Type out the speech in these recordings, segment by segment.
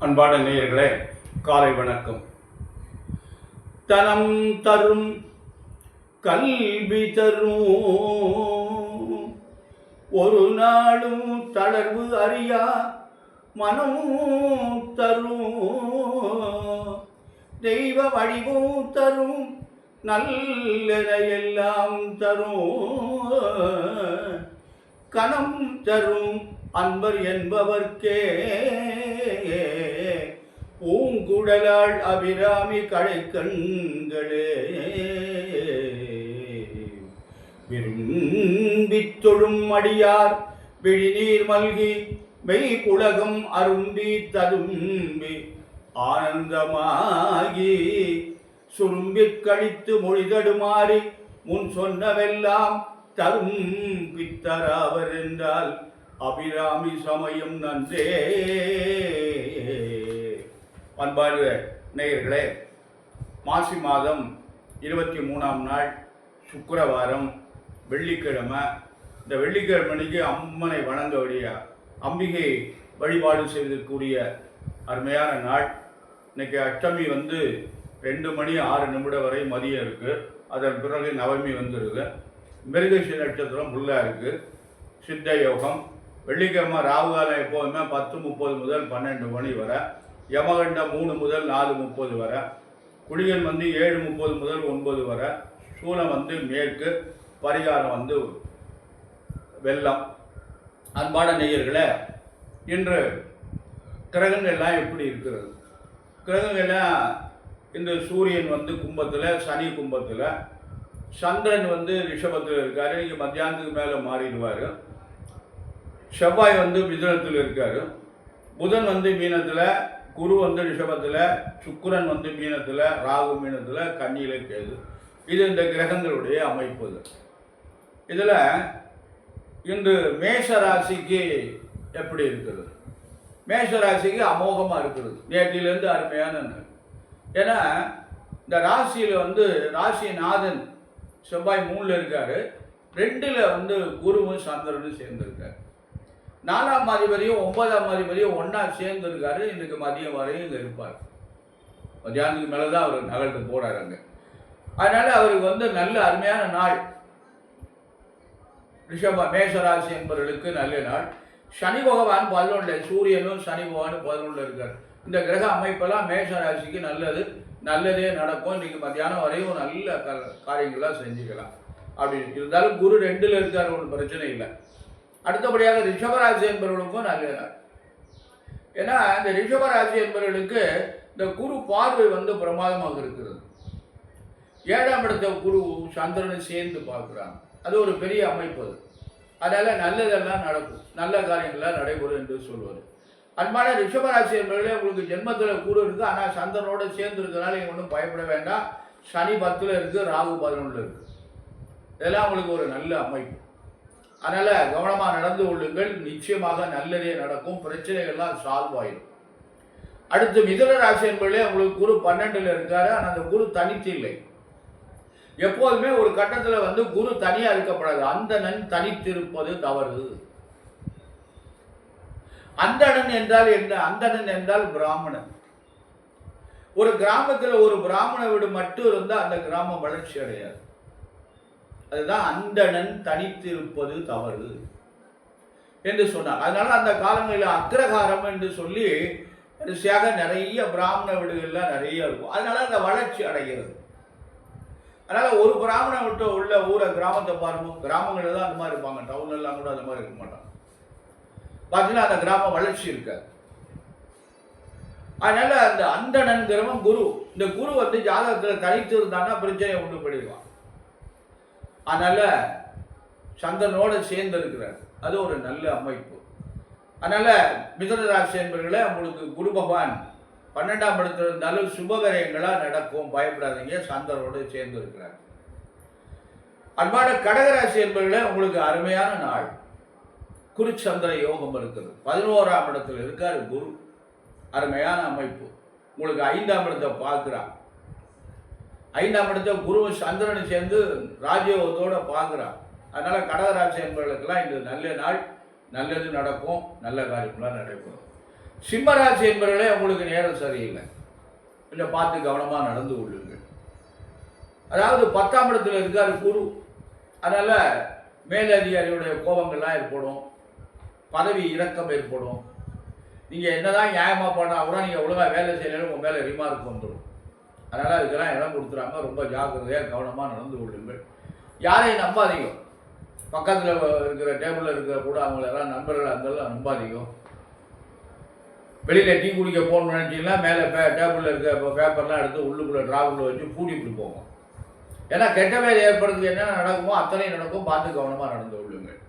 அன்பான நேயர்களே, காலை வணக்கம். தனம் தரும் கல்வி தரும் ஒரு நாளும் தளர்வு அறியா மனம் தரும் தெய்வ வடிவும் தரும் நல்லதையெல்லாம் தரும் கணம் தரும் அன்பர் என்பவர்க்கே பூங்குழலாள் அபிராமி கடைக்கண்களே விரும்பித் தொழும் அடியார் விழிநீர் மல்கி மெய்குலகம் அரும்பி ததும்பி ஆனந்தமாகி சுரும்பிற் கழித்து மொழிதடுமாறி முன் சொன்னவெல்லாம் தரும் பித்தராவர் என்றால் அபிராமி சமயம் நன்றே. அன்பார்ந்த நேயர்களே, மாசி மாதம் 23ஆம் நாள் சுக்கிரவாரம் வெள்ளிக்கிழமை. இந்த வெள்ளிக்கிழமைக்கு அம்மனை வணங்க வேண்டிய அம்பிகை வழிபாடு செய்வதற்குரிய அருமையான நாள். இன்னைக்கு அஷ்டமி 2:06 வரை மதியம் இருக்குது. அதன் பிறகு நவமி வந்துடுது. மிருகசி நட்சத்திரம் ஃபுல்லாக இருக்குது. சித்த யோகம். வெள்ளிக்கிழமை ராகுகாலம் எப்போதுமே 10:30 முதல் 12 மணி வரை. யமகண்டம் 3 முதல் 4:30 வரை. குளிகன் 7:30 முதல் 9 வரை. சூலம் மேற்கு. பரிகாரம் வெள்ளம். அன்பான நேயர்களே, இன்று கிரகங்கள்லாம் எப்படி இருக்கிறது? கிரகங்கள்லாம் இந்த சூரியன் கும்பத்தில், சனி கும்பத்தில், சந்திரன் ரிஷபத்தில் இருக்கார். இன்றைக்கி மத்தியானத்துக்கு மேலே மாறிடுவார். செவ்வாய் மிதுனத்தில் இருக்கார். புதன் மீனத்தில், குரு ரிஷபத்தில், சுக்கிரன் மீனத்தில், ராகு மீனத்தில், கன்னியில் கேது. இது இந்த கிரகங்களுடைய அமைப்பு. இதில் இன்று மேஷ ராசிக்கு எப்படி இருக்கிறது? மேஷ ராசிக்கு அமோகமாக இருக்கிறது. நேற்றிலிருந்து அருமையான நாள். ஏன்னா இந்த ராசியில் ராசிநாதன் செவ்வாய் 3ல் இருக்கார். 2ல் குருவும் சந்திரனும் சேர்ந்துருக்கார். 4ஆம் அதிபதியும் 9ஆம் அதிபதியும் ஒன்றா சேர்ந்துருக்காரு. இன்றைக்கு மதியம் வரையும் இங்கே இருப்பார். மத்தியானத்துக்கு மேலே தான் அவர் நகர்ந்து போகிறாருங்க. அதனால் அவருக்கு நல்ல அருமையான நாள். மேஷராசி என்பவர்களுக்கு நல்ல நாள். சனி பகவான் 11, சூரியனும் சனி பகவானும் 11 இருக்கார். இந்த கிரக அமைப்பெல்லாம் மேஷராசிக்கு நல்லதே நடக்கும். இன்றைக்கி மத்தியானம் வரையும் நல்ல காரியங்களாக செஞ்சுக்கலாம். அப்படி இருந்தாலும் குரு 2ல் இருக்கார், ஒன்றும் பிரச்சனை இல்லை. அடுத்தபடியாக ரிஷபராசி என்பவர்களுக்கும் நல்ல நாள். ஏன்னா இந்த ரிஷபராசி என்பவர்களுக்கு இந்த குரு பார்வை பிரமாதமாக இருக்கிறது. 7ஆம் இடத்த குரு சந்திரனை சேர்ந்து பார்க்குறாங்க. அது ஒரு பெரிய அமைப்பு. அதனால் நல்லதெல்லாம் நடக்கும், நல்ல காரியங்கள்லாம் நடைபெறும் என்று சொல்வது. அன்பான ரிஷபராசி என்பவர்களே, உங்களுக்கு ஜென்மத்தில் குரு இருக்குது. ஆனால் சந்திரனோடு சேர்ந்து இருக்கிறதுனால நீங்கள் ஒன்றும் பயப்பட வேண்டாம். சனி 10ல் இருக்குது, ராகு 11ல் இருக்குது. இதெல்லாம் உங்களுக்கு ஒரு நல்ல அமைப்பு. அதனால் கவனமாக நடந்து கொள்ளுங்கள். நிச்சயமாக நல்லதே நடக்கும். பிரச்சனைகள்லாம் சால்வ் ஆகிடும். அடுத்து மிதுன ராசி என்பவர்களே, உங்களுக்கு குரு 12ல் இருக்காரு. ஆனால் அந்த குரு தனித்து இல்லை. எப்போதுமே ஒரு கட்டத்தில் குரு தனியாக இருக்கப்படாது. அந்தணன் தனித்திருப்பது தவறு. அந்தணன் என்றால் என்ன? அந்தணன் என்றால் பிராமணன். ஒரு கிராமத்தில் ஒரு பிராமண வீடு மட்டும் இருந்தால் அந்த கிராமம் வளர்ச்சி அடையாது. அதுதான் அந்தணன் தனித்திருப்பது தவறு என்று சொன்னார். அதனால அந்த காலங்களில் அக்ரகாரம் என்று சொல்லி வரிசையாக நிறைய பிராமண வீடுகள்லாம் நிறைய இருக்கும். அதனால அந்த வளர்ச்சி அடைகிறது. அதனால் ஒரு பிராமண விட்டு உள்ள ஊரை கிராமத்தை பாருங்க. கிராமங்களில் தான் அந்த மாதிரி இருப்பாங்க. டவுன்லாம் கூட அந்த மாதிரி இருக்க மாட்டாங்க. பார்த்தீங்கன்னா அந்த கிராமம் வளர்ச்சி இருக்காது. அதனால அந்த அந்தணன்கிறவன் குரு. இந்த குரு ஜாதகத்தில் தனித்து இருந்தான்னா பிரச்சனையை உண்டு பண்ணிடுவான். அதனால சந்திரனோடு சேர்ந்து இருக்கிறார். அது ஒரு நல்ல அமைப்பு. அதனால மிதுன ராசி என்பவர்களே, உங்களுக்கு குரு பகவான் 12ஆம் இடத்துல இருந்தாலும் சுபகரியங்களாக நடக்கும். பயப்படாதீங்க. சந்திரனோடு சேர்ந்து இருக்கிறார். அன்பான கடகராசி என்பவர்களே, உங்களுக்கு அருமையான நாள். குரு சந்திர யோகம் இருக்கிறது. 11ஆம் இடத்துல இருக்கார் குரு. அருமையான அமைப்பு. உங்களுக்கு 5ஆம் இடத்தை பார்க்குறான். 5ஆம் இடத்தை குருவும் சந்திரனும் சேர்ந்து ராஜயோகத்தோடு பார்க்குறான். அதனால் கடகராசி என்பவர்களுக்கெல்லாம் இது நல்ல நாள். நல்லது நடக்கும். நல்ல காரியங்களாக நடைபெறும். சிம்மராசி என்பவர்களே உங்களுக்கு நேரம் சரியில்லை, கொஞ்சம் பார்த்து கவனமாக நடந்து கொள்ளுங்கள். அதாவது 10ஆம் இடத்துல இருக்காரு குரு, அதனால் மேலதிகாரியுடைய கோபங்கள்லாம் ஏற்படும், பதவி இறக்கம் ஏற்படும். நீங்கள் என்னதான் நியாயமாக பண்ணால் கூட நீங்கள் ஒழுங்காக வேலை செய்யலைன்னு உங்கள் மேலே ரிமார்க் வந்துடும். அதனால் அதுக்கெல்லாம் இடம் கொடுத்துறாங்க. ரொம்ப ஜாக்கிரதையாக கவனமாக நடந்து கொள்ளுங்கள். யாரையும் நம்பாதீங்க. பக்கத்தில் இருக்கிற டேபிளில் இருக்கிற கூட அவங்களெல்லாம் நண்பர்கள் அங்கெல்லாம் நம்பாதீங்க. வெளியில் டீ குடிக்க போகணும்னு நினச்சிங்கன்னா மேலே டேபிளில் இருக்க பேப்பர்லாம் எடுத்து உள்ளுக்குள்ளே ட்ராவுக்குள்ளே வச்சு பூடிட்டு போங்க. ஏன்னா கெட்ட வேலை ஏற்படுறது என்னென்ன நடக்குமோ அத்தனை நடக்கும், பார்த்து கவனமாக நடந்து கொள்ளுங்கள்.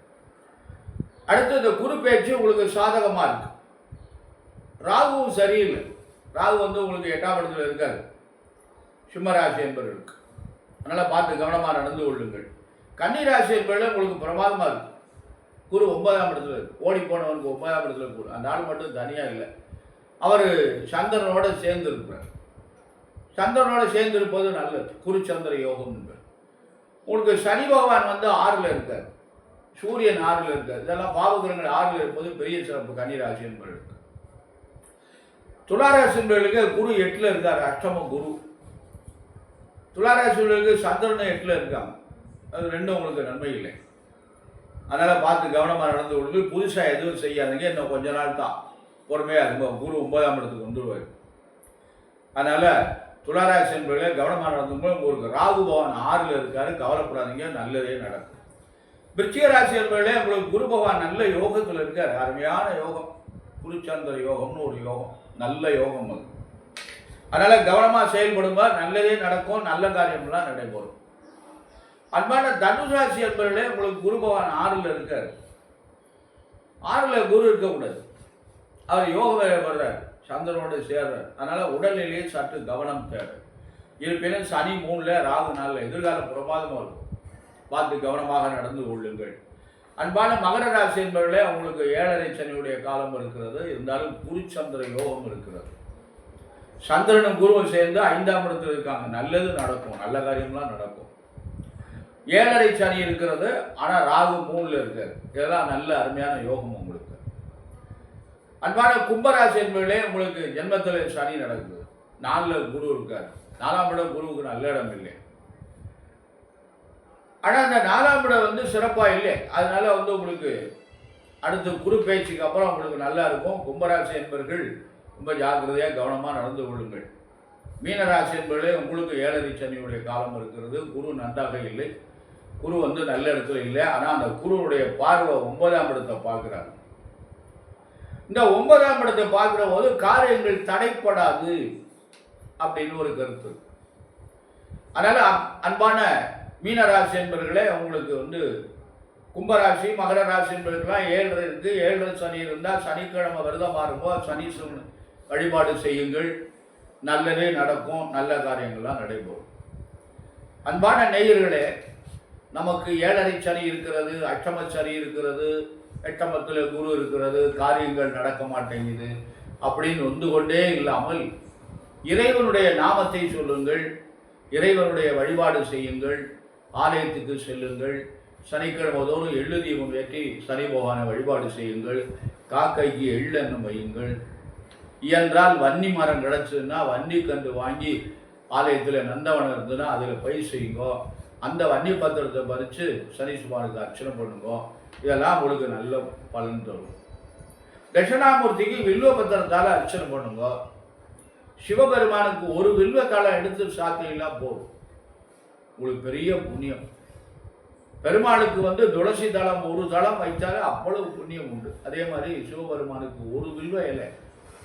அடுத்து இந்த குரு பேச்சு உங்களுக்கு சாதகமாக இருக்கு. ராகுவும் சரியில்லை. ராகு வந்து உங்களுக்கு 8ஆம் இடத்துல இருக்காரு சிம்மராசி என்பவர்களுக்கு. அதனால் பார்த்து கவனமாக நடந்து கொள்ளுங்கள். கன்னிராசி என்பவர்கள் உங்களுக்கு பிரமாதமாக இருக்கு. குரு 9ஆம் இடத்துல இருக்கு. ஓடி போனவனுக்கு 9ஆம் இடத்துல குரு. அந்த ஆள் மட்டும் தனியாக இல்லை, அவர் சந்திரனோட சேர்ந்து இருக்கிறார். சந்திரனோட சேர்ந்து இருப்பது நல்லது. குரு சந்திர யோகம் என்பது. உங்களுக்கு சனி பகவான் வந்து 6ல் இருக்கார், சூரியன் 6ல் இருக்கார். இதெல்லாம் பாவகிரகங்கள் 6ல் இருப்பது பெரிய சிறப்பு கன்னிராசி என்பவர்களுக்கு. துளாராசி என்பவர்களுக்கு குரு 8ல் இருக்கார், அஷ்டம குரு. துளாராசி என்பவர்களுக்கு சந்திரன் 8ல் இருக்காங்க. அது ரெண்டும் உங்களுக்கு நன்மை இல்லை. அதனால் பார்த்து கவனமாக நடந்து கொண்டு புதுசாக எதுவும் செய்யாதீங்க. இன்னும் கொஞ்ச நாள் தான் பொறுமையாக இருக்கும். குரு 9ஆம் இடத்துக்கு வந்துடுவார். அதனால் துளாராசி என்பவர்களே கவனமாக நடந்தும்போது உங்களுக்கு ராகு பகவான் 6ல் இருக்காரு, கவலைப்படாதீங்க, நல்லதே நடக்கும். விருச்சிக ராசி என்பவர்களே உங்களுக்கு குரு பகவான் நல்ல யோகத்தில் இருக்கார். அருமையான யோகம், குருச்சந்திர யோகம்னு ஒரு யோகம், நல்ல யோகம் அது. அதனால் கவனமாக செயல்படும்போது நல்லதே நடக்கும், நல்ல காரியம்லாம் நடைபெறும். அன்பான தனுராசி என்பவர்களே உங்களுக்கு குரு பகவான் 6ல் இருக்கார். 6ல் குரு இருக்கக்கூடாது, அவர் யோகம் வர்றார், சந்திரனோடு சேர்றார். அதனால் உடல்நிலையை சற்று கவனம் தேவை. இருப்பினும் சனி 3ல், ராகு 4ல், எதிர்கால பிரமாதமாக இருக்கும். பார்த்து கவனமாக நடந்து கொள்ளுங்கள். அன்பான மகர ராசி என்பவர்களே உங்களுக்கு 7.5 சனியுடைய காலம் இருக்கிறது. இருந்தாலும் குருச்சந்திர யோகம் இருக்கிறது. சந்திரனும் குருவும் சேர்ந்து 5ஆம் இடத்தில் இருக்காங்க. நல்லது நடக்கும், நல்ல காரியம்லாம் நடக்கும். 7.5 சனி இருக்கிறது, ஆனால் ராகு 3ல் இருக்காரு. இதெல்லாம் நல்ல அருமையான யோகம் உங்களுக்கு. அன்பான கும்பராசி என்பவர்களே உங்களுக்கு ஜென்மத்தில் சனி நடக்குது, 4ல் குரு இருக்கார். 4ஆம் இடம் குருவுக்கு நல்ல இடம் இல்லை. ஆனால் அந்த 4ஆம் இடம் வந்து சிறப்பாக இல்லை. அதனால வந்து உங்களுக்கு அடுத்து குரு பேச்சுக்கு அப்புறம் உங்களுக்கு நல்லா இருக்கும். கும்பராசி என்பவர்கள் ரொம்ப ஜாக்கிரதையாக கவனமாக நடந்து கொள்ளுங்கள். மீனராசி என்பவர்களே உங்களுக்கு 7.5 சனியுடைய காலம் இருக்கிறது. குரு நன்றாக இல்லை, குரு வந்து நல்ல இடத்துல இல்லை. ஆனால் அந்த குருவுடைய பார்வை 9ஆம் இடத்தை பார்க்குறாங்க. இந்த 9ஆம் இடத்தை பார்க்குற போது காரியங்கள் தடைப்படாது அப்படின்னு ஒரு கருத்து. அதனால் அன்பான மீனராசி என்பவர்களே உங்களுக்கு வந்து கும்பராசி மகர ராசி என்பவர்கள்லாம் 7.5 இருக்குது. 7.5 சனி இருந்தால் சனிக்கிழமை விரதமாக இருக்கும், சனீஸ்வரன் வழிபாடு செய்யுங்கள், நல்லதே நடக்கும், நல்ல காரியங்கள்லாம் நடைபெறும். அன்பான நேயர்களே, நமக்கு 7.5 சனி இருக்கிறது, அஷ்டம சனி இருக்கிறது, 8ஆம் இடத்தில் குரு இருக்கிறது, காரியங்கள் நடக்க மாட்டேங்குது அப்படின்னு வந்து கொண்டே இல்லாமல் இறைவனுடைய நாமத்தை சொல்லுங்கள், இறைவனுடைய வழிபாடு செய்யுங்கள், ஆலயத்துக்கு செல்லுங்கள், சனிக்கிழமை தோறும் எள்ளு தீபம் ஏற்றி சனி பகவானை வழிபாடு செய்யுங்கள், காக்கைக்கு எள்ளெண்ணெய் வையுங்கள். இயன்றால் வன்னி மரம் கிடச்சுன்னா வன்னி கன்று வாங்கி ஆலயத்தில் நந்தவனம் இருந்ததுன்னா அதில் பயிர் செய்யுங்க. அந்த வன்னி பத்திரத்தை பறித்து சனீஸ்வரனுக்கு அர்ச்சனை பண்ணுங்க. இதெல்லாம் உங்களுக்கு நல்ல பலன் தரும். தட்சிணாமூர்த்திக்கு வில்வ பத்திரத்தால் அர்ச்சனை பண்ணுங்க. சிவபெருமானுக்கு ஒரு வில்வத்தாளை எடுத்து சாத்தினா போதும், உங்களுக்கு பெரிய புண்ணியம். பெருமாளுக்கு வந்து துளசி தளம் ஒரு தளம் வைத்தாலே அவ்வளவு புண்ணியம் உண்டு. அதே மாதிரி சிவபெருமானுக்கு ஒரு வில்வ இலை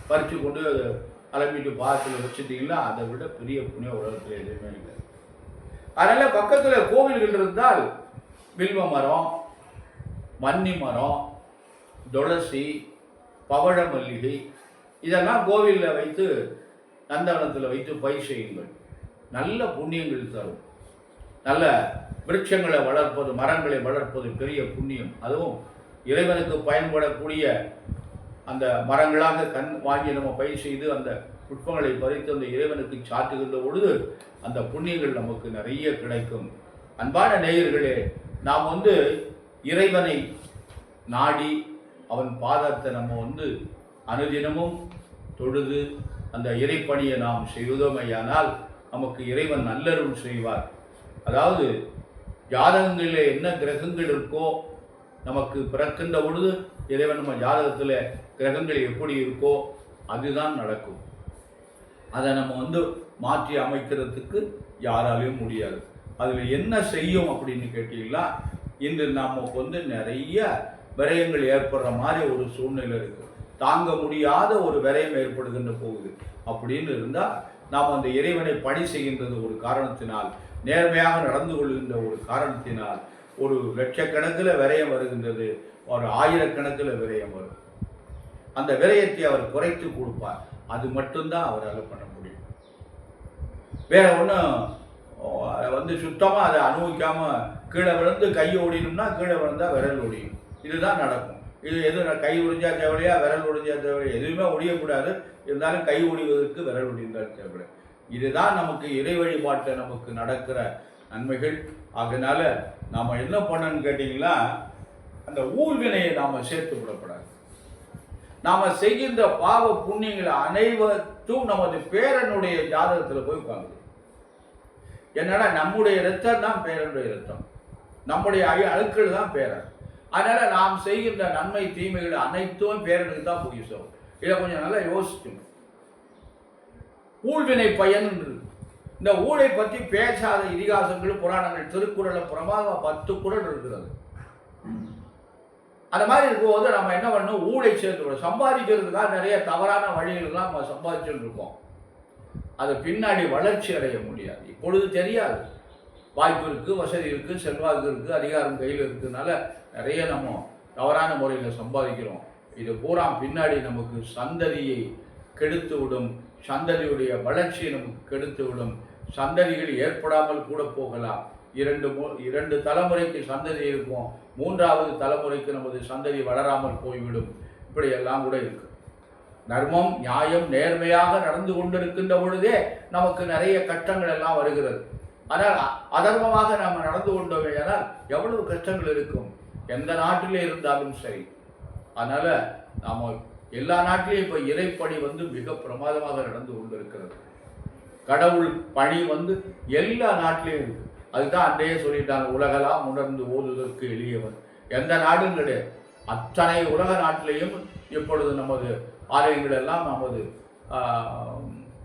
பறித்து கொண்டு அலம்பிட்டு பாகத்தில் வச்சுட்டீங்கன்னா அதை விட பெரிய புண்ணியம் உலகத்தில் எதுவுமே இல்லை. அதனால் பக்கத்தில் கோவில்கள் இருந்தால் வில்வ மரம், மன்னி மரம், துளசி, பவழ மல்லிகை இதெல்லாம் கோவிலில் வைத்து நந்தவனத்தில் வைத்து பயிர் செய்யுங்கள். நல்ல புண்ணியங்கள் தரும். நல்ல விருட்சங்களை வளர்ப்பது, மரங்களை வளர்ப்பது பெரிய புண்ணியம். அதுவும் இறைவனுக்கு பயன்படக்கூடிய அந்த மரங்களாக வாங்கி நம்ம பயிர் செய்து அந்த புஷ்பங்களை பறித்து அந்த இறைவனுக்கு சாட்டுகின்ற பொழுது அந்த புண்ணியங்கள் நமக்கு நிறைய கிடைக்கும். அன்பான நேயர்களே, நாம் இறைவனை நாடி அவன் பாதத்தை நம்ம அனுதினமும் தொழுது அந்த இறைப்பணியை நாம் செய்தோமையானால் நமக்கு இறைவன் நல்லருள் செய்வார். அதாவது ஜாதகங்களில் என்ன கிரகங்கள் இருக்கோ, நமக்கு பிறக்கின்ற பொழுது இறைவன் நம்ம ஜாதகத்தில் கிரகங்கள் எப்படி இருக்கோ அதுதான் நடக்கும். அதை நம்ம மாற்றி அமைக்கிறதுக்கு யாராலையும் முடியாது. அதில் என்ன செய்யும் அப்படின்னு கேட்டீங்கன்னா, இன்று நமக்கு நிறைய விரயங்கள் ஏற்படுற மாதிரி ஒரு சூழ்நிலை இருக்குது. தாங்க முடியாத ஒரு விரயம் ஏற்படுகின்ற போகுது. அப்படின்னு இருந்தால் நாம் அந்த இறைவனை பணி செய்கின்றது ஒரு காரணத்தினால், நேர்மையாக நடந்து கொள்கின்ற ஒரு காரணத்தினால் ஒரு லட்சக்கணக்கில் விரயம் வருகின்றது, ஒரு ஆயிரக்கணக்கில் விரயம் வரும். அந்த விரயத்தை அவர் குறைத்து கொடுப்பார். அது மட்டும்தான் அவரால் பண்ண முடியும். வேற ஒன்றும் சுத்தமாக அதை அனுபவிக்காமல் கீழே விழுந்து கை ஓடினோம்னா கீழே விழுந்தால் விரல் ஒடியும். இதுதான் நடக்கும். இது எதுவும் கை ஒடிஞ்சா தேவையா, விரல் ஒடிஞ்சா தேவையா, எதுவுமே ஒடியக்கூடாது. இருந்தாலும் கை ஒடிவதற்கு விரல் ஒடிந்தால் தேவை. இதுதான் நமக்கு இறை வழிபாட்டில் நமக்கு நடக்கிற நன்மைகள். அதனால நாம் என்ன பண்ணணும்னு கேட்டிங்கன்னா, அந்த ஊழ்வினையை நாம் சேர்த்து விடக்கூடாது. நாம் செய்கின்ற பாவ புண்ணியங்களை அனைவரும் நமது பேரனுடைய ஜாதகத்தில் போய் உட்காந்து. என்னன்னா நம்முடைய இரத்தம் தான் பேரனுடைய இரத்தம், நம்முடைய அழுக்கள் தான் பேரன். அதனால நாம் செய்கின்ற நன்மை தீமைகள் அனைத்தும் பேரனுக்கு தான் போய் சேரும். இதை கொஞ்சம் நல்லா யோசிக்கணும். ஊழ்வினை பயன் இந்த ஊழை பற்றி பேசாத இதிகாசங்கள், புராணங்கள், திருக்குறள் பிரமாக 10 குறள் இருக்கிறது. அந்த மாதிரி இருக்கும்போது நம்ம என்ன பண்ணணும், ஊழை சேர்த்து சம்பாதிக்கிறதுக்காக நிறைய தவறான வழிகள்லாம் நம்ம சம்பாதிச்சுட்டு இருக்கோம். அது பின்னாடி வளர்ச்சி அடைய முடியாது. இப்பொழுது தெரியாது, வாய்ப்பு இருக்குது, வசதி இருக்குது, செல்வாக்கு இருக்குது, அதிகாரம் கையில் இருக்கிறதுனால நிறைய நம்ம தவறான முறையில் சம்பாதிக்கிறோம். இது பூரா பின்னாடி நமக்கு சந்ததியை கெடுத்து விடும், சந்ததியுடைய வளர்ச்சியை நமக்கு கெடுத்து விடும். சந்ததிகள் ஏற்படாமல் கூட போகலாம். இரண்டு தலைமுறைக்கு சந்ததி இருக்கும், 3வது தலைமுறைக்கு நமது சந்ததி வளராமல் போய்விடும். இப்படியெல்லாம் கூட இருக்கு. தர்மம், நியாயம், நேர்மையாக நடந்து கொண்டிருக்கின்ற பொழுதே நமக்கு நிறைய கஷ்டங்கள் எல்லாம் வருகிறது. ஆனால் அதர்மமாக நாம் நடந்து கொண்டோமே ஆனால் எவ்வளவு கஷ்டங்கள் இருக்கும், எந்த நாட்டிலே இருந்தாலும் சரி. அதனால நாம் எல்லா நாட்டிலையும் இப்போ இறைப்பணி மிக பிரமாதமாக நடந்து கொண்டிருக்கிறது. கடவுள் பணி எல்லா நாட்டிலையும் இருக்கு. அதுதான் அன்றையே சொல்லிட்டாங்க, உலகெல்லாம் உணர்ந்து ஓதுவதற்கு எளியவன். எந்த நாடும் கிடையாது. அத்தனை உலக நாட்டிலையும் இப்பொழுது நமது ஆலயங்கள் எல்லாம் நமது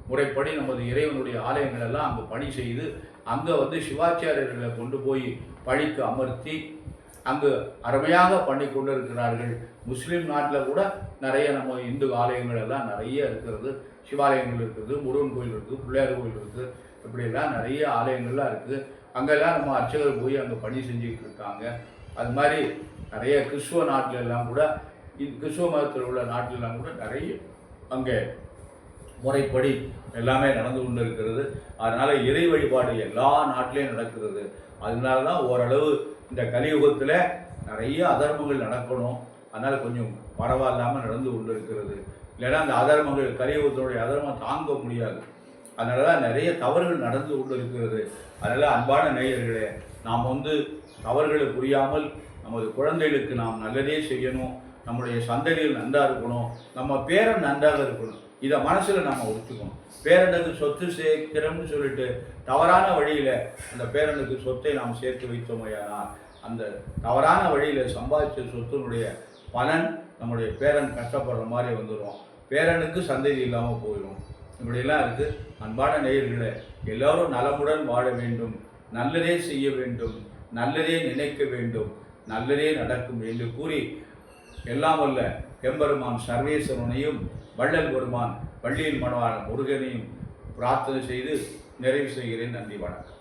முறைப்படி நமது இறைவனுடைய ஆலயங்கள் எல்லாம் அங்கு பணி செய்து அங்கே சிவாச்சாரியர்களை கொண்டு போய் பணிக்கு அமர்த்தி அங்கு அருமையாக பண்ணி கொண்டு இருக்கிறார்கள். முஸ்லீம் நாட்டில் கூட நிறைய நம்ம இந்து ஆலயங்கள் எல்லாம் நிறைய இருக்கிறது. சிவாலயங்கள் இருக்குது, முருகன் கோயில் இருக்குது, பிள்ளையார் கோயில் இருக்குது, இப்படியெல்லாம் நிறைய ஆலயங்கள்லாம் இருக்குது. அங்கெல்லாம் நம்ம அர்ச்சகர் போய் அங்கே பணி செஞ்சுக்கிட்டு இருக்காங்க. அது மாதிரி நிறைய கிறிஸ்துவ நாட்டில் எல்லாம் கூட, கிறிஸ்துவ மதத்தில் உள்ள நாட்டிலெல்லாம் கூட நிறைய அங்கே முறைப்படி எல்லாமே நடந்து கொண்டு இருக்கிறது. அதனால் இறை வழிபாடு எல்லா நாட்டிலையும் நடக்கிறது. அதனால தான் ஓரளவு இந்த கலியுகத்தில் நிறைய அதர்மங்கள் நடக்கணும். அதனால் கொஞ்சம் பரவாயில்லாமல் நடந்து கொண்டு இருக்கிறது. இல்லைன்னா அந்த அதர்மங்கள், கலியுகத்தினுடைய அதர்மம் தாங்க முடியாது. அதனால தான் நிறைய தவறுகள் நடந்து கொண்டு இருக்கிறது. அதனால் அன்பான நேயர்களே, நாம் தவறுகளை புரியாமல் நமது குழந்தைகளுக்கு நாம் நல்லதே செய்யணும். நம்முடைய சந்ததிகள் நன்றாக இருக்கணும், நம்ம பேரன் நன்றாக இருக்கணும். இதை மனசில் நம்ம ஒத்துக்கணும். பேரனுக்கு சொத்து சேர்க்கிறோம்னு சொல்லிட்டு தவறான வழியில் அந்த பேரனுக்கு சொத்தை நாம் சேர்த்து வைத்தோமையானால் அந்த தவறான வழியில் சம்பாதிச்ச சொத்தினுடைய பலன் நம்முடைய பேரன் கஷ்டப்படுற மாதிரி வந்துடும். பேரனுக்கு சந்ததி இல்லாமல் போயிடும். இப்படியெல்லாம் இருக்குது. அன்பான நேயர்களே, எல்லோரும் நலமுடன் வாழ வேண்டும், நல்லதே செய்ய வேண்டும், நல்லதே நினைக்க வேண்டும், நல்லதே நடக்கும் என்று கூறி எல்லாம் வல்ல எம்பெருமான் சர்வேஸ்வரனையும் வள்ளல் பெருமான் வள்ளியின் மணவாளன் முருகனையும் பிரார்த்தனை செய்து நிறைவு செய்கிறேன். நன்றி, வணக்கம்.